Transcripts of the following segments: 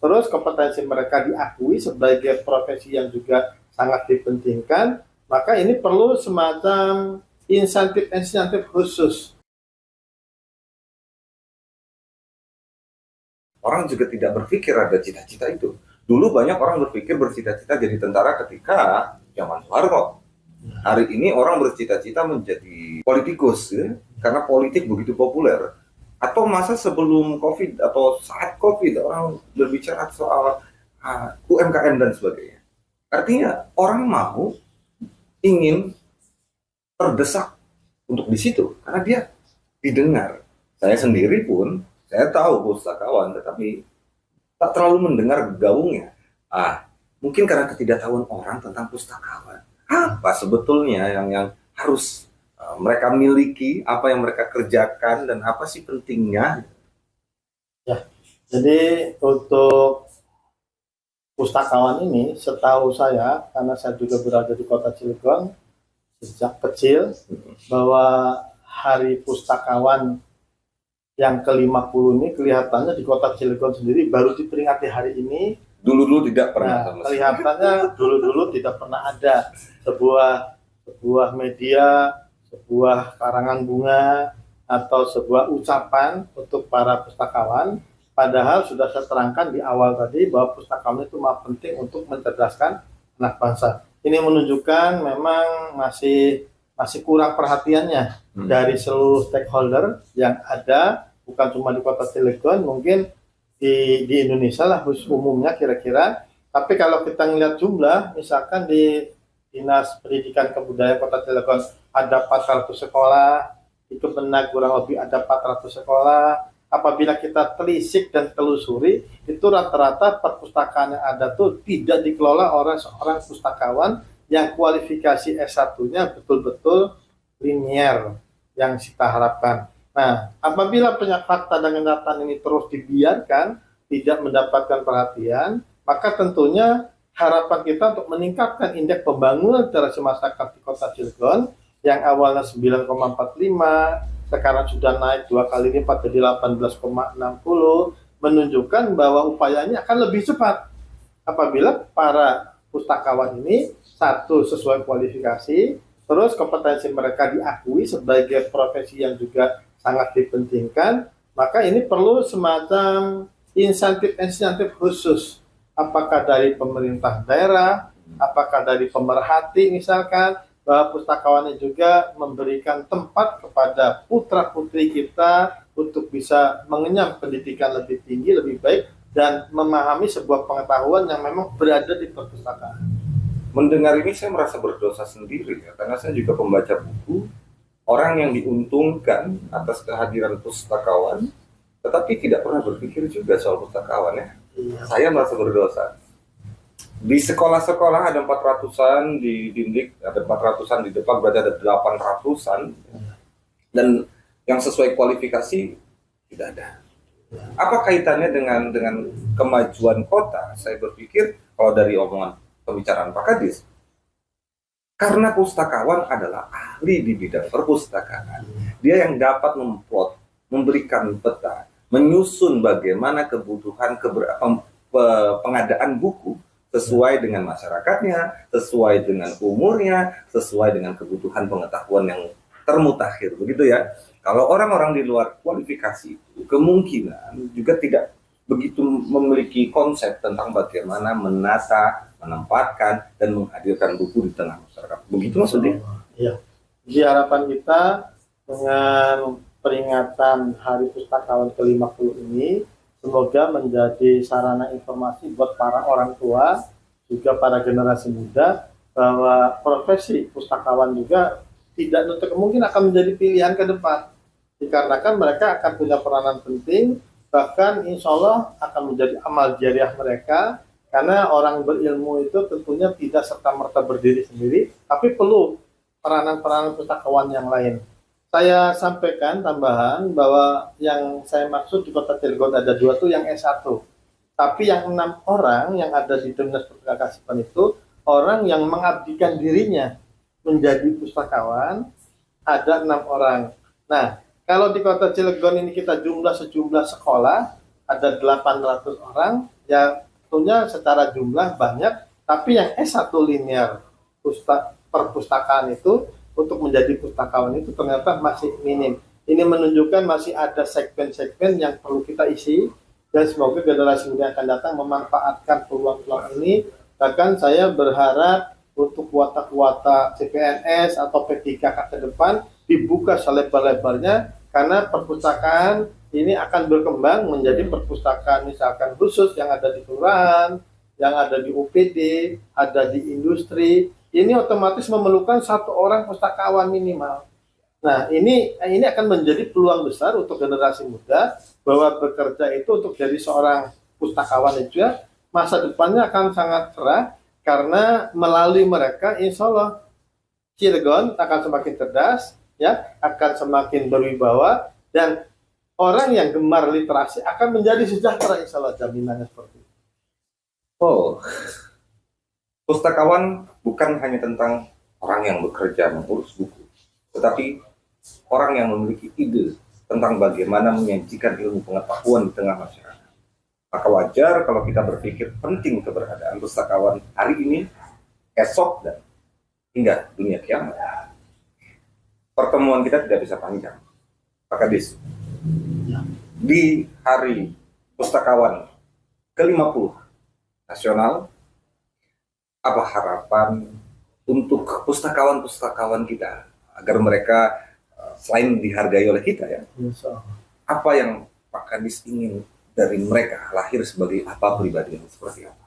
terus kompetensi mereka diakui sebagai profesi yang juga sangat dipentingkan, maka ini perlu semacam insentif-insentif khusus. Orang juga tidak berpikir ada cita-cita itu. Dulu banyak orang berpikir bercita-cita jadi tentara ketika zaman Soeharto. Hari ini orang bercita-cita menjadi politikus, ya? Karena politik begitu populer. Atau masa sebelum COVID atau saat COVID orang berbicara soal UMKM dan sebagainya. Artinya orang mau, ingin, terdesak untuk di situ karena dia didengar. Saya sendiri pun saya tahu pustakawan, tetapi tak terlalu mendengar gaungnya. Mungkin karena ketidaktahuan orang tentang pustakawan. Apa sebetulnya yang harus mereka miliki, apa yang mereka kerjakan, dan apa sih pentingnya? Ya, jadi untuk pustakawan ini, setahu saya, karena saya juga berada di kota Cilegon sejak kecil, bahwa Hari Pustakawan yang ke-50 ini kelihatannya di kota Cilegon sendiri baru diperingati hari ini. Dulu tidak pernah. Kelihatannya dulu tidak pernah ada sebuah media, sebuah karangan bunga, atau sebuah ucapan untuk para pustakawan. Padahal sudah saya terangkan di awal tadi bahwa pustakawan itu sangat penting untuk mencerdaskan anak bangsa. Ini menunjukkan memang masih kurang perhatiannya dari seluruh stakeholder yang ada, bukan cuma di kota Cilegon, mungkin di Indonesia lah umumnya kira-kira. Tapi kalau kita ngelihat jumlah, misalkan di Dinas Pendidikan Kebudayaan Kota Cilegon ada 400 sekolah, di Kemenag kurang lebih ada 400 sekolah. Apabila kita telisik dan telusuri, itu rata-rata perpustakaan yang ada tuh tidak dikelola oleh seorang pustakawan yang kualifikasi S1-nya betul-betul linier yang kita harapkan. Nah, apabila fakta dan kenyataan ini terus dibiarkan, tidak mendapatkan perhatian, maka tentunya harapan kita untuk meningkatkan indeks pembangunan literasi masyarakat di kota Cilegon yang awalnya 9,45, sekarang sudah naik 2 kali lipat jadi 18,60, menunjukkan bahwa upayanya akan lebih cepat apabila para pustakawan ini satu sesuai kualifikasi, terus kompetensi mereka diakui sebagai profesi yang juga sangat dipentingkan, maka ini perlu semacam insentif-insentif khusus, apakah dari pemerintah daerah, apakah dari pemerhati misalkan, bahwa pustakawan juga memberikan tempat kepada putra-putri kita untuk bisa mengenyam pendidikan lebih tinggi, lebih baik, dan memahami sebuah pengetahuan yang memang berada di perpustakaan. Mendengar ini saya merasa berdosa sendiri ya, karena saya juga pembaca buku, orang yang diuntungkan atas kehadiran pustakawan, tetapi tidak pernah berpikir juga soal pustakawan ya. Saya merasa berdosa. Di sekolah-sekolah ada 400-an, di Dindik ada 400-an, di Depak berarti ada 800-an, dan yang sesuai kualifikasi tidak ada. Apa kaitannya dengan kemajuan kota? Saya berpikir kalau dari omongan pembicaraan Pak Kadis, karena pustakawan adalah ahli di bidang perpustakaan, dia yang dapat memplot, memberikan peta, menyusun bagaimana kebutuhan pengadaan buku sesuai dengan masyarakatnya, sesuai dengan umurnya, sesuai dengan kebutuhan pengetahuan yang termutakhir, begitu ya. Kalau orang-orang di luar kualifikasi itu kemungkinan juga tidak begitu memiliki konsep tentang bagaimana menata, menempatkan, dan menghadirkan buku di tengah masyarakat. Begitu maksudnya? Iya. Jadi harapan kita dengan peringatan Hari Pustakawan ke-50 ini, semoga menjadi sarana informasi buat para orang tua, juga para generasi muda, bahwa profesi pustakawan juga tidak nutup kemungkinan akan menjadi pilihan ke depan. Dikarenakan mereka akan punya peranan penting, bahkan insya Allah akan menjadi amal jariah mereka, karena orang berilmu itu tentunya tidak serta-merta berdiri sendiri, tapi perlu peranan-peranan pustakawan yang lain. Saya sampaikan tambahan bahwa yang saya maksud di kota Cilegon ada 2 tuh yang S1. Tapi yang 6 orang yang ada di Dinas Perkasipan itu orang yang mengabdikan dirinya menjadi pustakawan, ada 6 orang. Nah, kalau di kota Cilegon ini kita sejumlah sekolah, ada 800 orang, yang tentunya secara jumlah banyak, tapi yang S1 linear perpustakaan itu untuk menjadi pustakawan itu ternyata masih minim. Ini menunjukkan masih ada segmen-segmen yang perlu kita isi, dan semoga generasi muda yang akan datang memanfaatkan peluang-peluang ini. Bahkan saya berharap untuk kuota-kuota CPNS atau P3K ke depan dibuka selebar-lebarnya, karena perpustakaan ini akan berkembang menjadi perpustakaan misalkan khusus yang ada di kelurahan, yang ada di UPD, ada di industri. Ini otomatis memerlukan satu orang pustakawan minimal. Nah, ini akan menjadi peluang besar untuk generasi muda bahwa bekerja itu untuk jadi seorang pustakawan itu ya, masa depannya akan sangat cerah, karena melalui mereka insya Allah Cilegon akan semakin cerdas, ya, akan semakin berwibawa, dan orang yang gemar literasi akan menjadi sejahtera, insya Allah, jaminannya seperti itu. Oh, pustakawan bukan hanya tentang orang yang bekerja mengurus buku, tetapi orang yang memiliki ide tentang bagaimana menyajikan ilmu pengetahuan di tengah masyarakat. Maka wajar kalau kita berpikir penting keberadaan pustakawan hari ini, esok, dan hingga dunia kiamat. Pertemuan kita tidak bisa panjang. Pak Kadis, di hari pustakawan ke-50 nasional, apa harapan untuk pustakawan-pustakawan kita agar mereka selain dihargai oleh kita ya, apa yang Pak Kadis ingin dari mereka, lahir sebagai apa, pribadi yang seperti apa?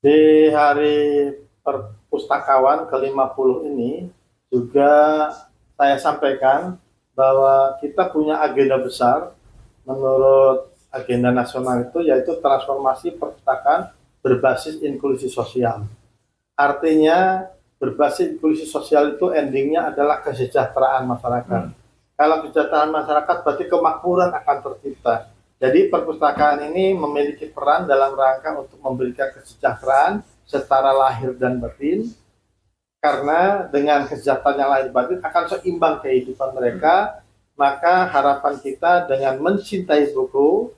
Di hari perpustakawan ke-50 ini juga saya sampaikan bahwa kita punya agenda besar menurut agenda nasional itu, yaitu transformasi perpustakaan berbasis inklusi sosial. Artinya berbasis inklusi sosial itu endingnya adalah kesejahteraan masyarakat. Kalau kesejahteraan masyarakat berarti kemakmuran akan tercipta. Jadi perpustakaan ini memiliki peran dalam rangka untuk memberikan kesejahteraan secara lahir dan batin, karena dengan kesejahteraan yang lahir batin akan seimbang kehidupan mereka. Maka harapan kita dengan mencintai buku,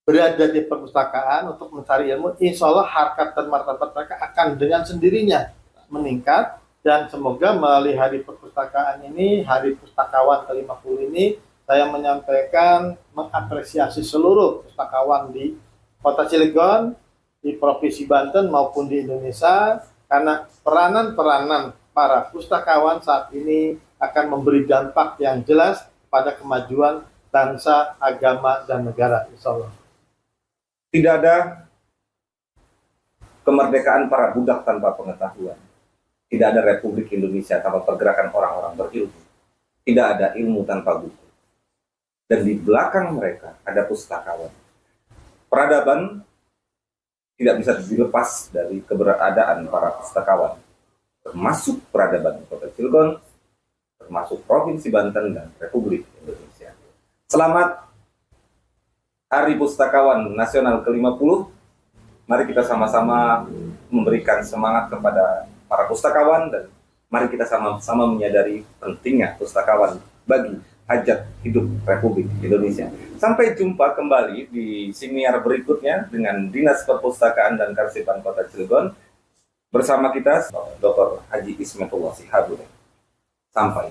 berada di perpustakaan untuk mencari ilmu, insya Allah harkat dan martabat mereka akan dengan sendirinya meningkat. Dan semoga melalui hari perpustakaan ini, hari pustakawan ke-50 ini, saya menyampaikan mengapresiasi seluruh pustakawan di Kota Cilegon, di Provinsi Banten maupun di Indonesia, karena peranan-peranan para pustakawan saat ini akan memberi dampak yang jelas pada kemajuan bangsa, agama, dan negara, insya Allah. Tidak ada kemerdekaan para budak tanpa pengetahuan. Tidak ada Republik Indonesia tanpa pergerakan orang-orang berilmu. Tidak ada ilmu tanpa buku. Dan di belakang mereka ada pustakawan. Peradaban tidak bisa dilepas dari keberadaan para pustakawan, termasuk peradaban Kota Cilegon, termasuk Provinsi Banten dan Republik Indonesia. Selamat Hari Pustakawan Nasional ke-50. Mari kita sama-sama memberikan semangat kepada para pustakawan, dan mari kita sama-sama menyadari pentingnya pustakawan bagi hajat hidup Republik Indonesia. Sampai jumpa kembali di siniar berikutnya dengan Dinas Perpustakaan dan Kearsipan Kota Cilegon. Bersama kita Dr. Haji Ismetullah Sihabudin. Sampai